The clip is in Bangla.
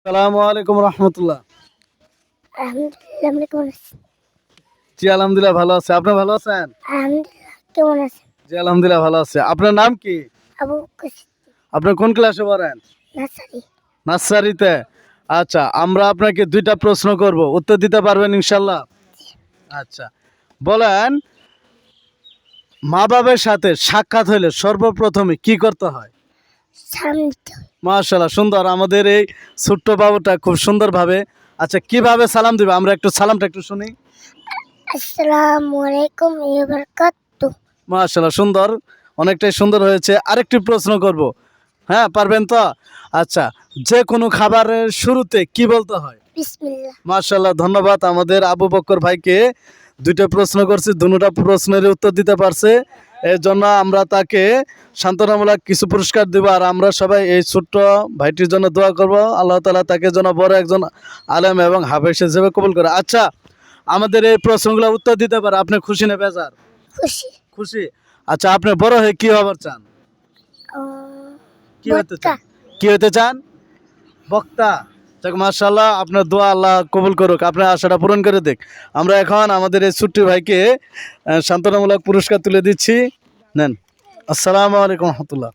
আসসালামু আলাইকুম রহমতুল্লাহ। আলহামদুলিল্লাহ, আপনি কেমন আছেন? জি আলহামদুলিল্লাহ ভালো আছে। আপনি ভালো আছেন? আলহামদুলিল্লাহ, কেমন আছেন? জি আলহামদুলিল্লাহ ভালো আছে। আপনার নাম কি? আবু বকর সিদ্দিক, আপনি কোন ক্লাসে পড়েন? নার্সারি। নার্সারিতে। আচ্ছা, আমরা আপনাকে দুইটা প্রশ্ন করব, উত্তর দিতে পারবেন ইনশাল্লাহ? আচ্ছা, বলেন, মা বাবার সাথে সাক্ষাৎ হলে সর্বপ্রথমে কি করতে হয়? সালাম দিতে হয়। মাশাআল্লাহ, সুন্দর। আমাদের এই ছোট্ট বাবুটা খুব সুন্দরভাবে, আচ্ছা কিভাবে সালাম দিবে আমরা একটু সালামটা একটু শুনি। আসসালামু আলাইকুম ওয়া বারাকাতুহু। মাশাআল্লাহ, সুন্দর, অনেকটাই সুন্দর হয়েছে। আরেকটি প্রশ্ন করব, হ্যাঁ পারবেন তো? আচ্ছা, যে কোনো খাবারের শুরুতে কি বলতে হয়? বিসমিল্লাহ। মাশাআল্লাহ, ধন্যবাদ আমাদের আবু বক্কর ভাইকে। দুইটা প্রশ্ন করছি, দুটোটা প্রশ্নের উত্তর দিতে পারছে, এর জন্য আমরা তাকে সান্ত্বনামূলক কিছু পুরস্কার দেব। আর আমরা সবাই এই ছোট্ট ভাইটির জন্য দোয়া করব, আল্লাহ তাআলা তাকে যেন বড় একজন আলেম এবং হাফেজ হিসেবে কবুল করে। আচ্ছা, আমাদের এই প্রশ্নগুলো উত্তর দিতে পারে, আপনি খুশি না বেজার? খুশি। খুশি। আচ্ছা, আপনি বড় হয়ে কি হবার চান? কি হতে চান? কি হতে চান? বক্তা। যাক মাশাআল্লাহ, আপনার দোয়া আল্লাহ কবুল করুক, আপনার আশাটা পূরণ করে দেখ। আমরা এখন আমাদের এই ছোট্ট ভাইকে সান্ত্বনামূলক পুরস্কার তুলে দিচ্ছি। নেন। আসসালামু আলাইকুম রহমতুল্লাহ।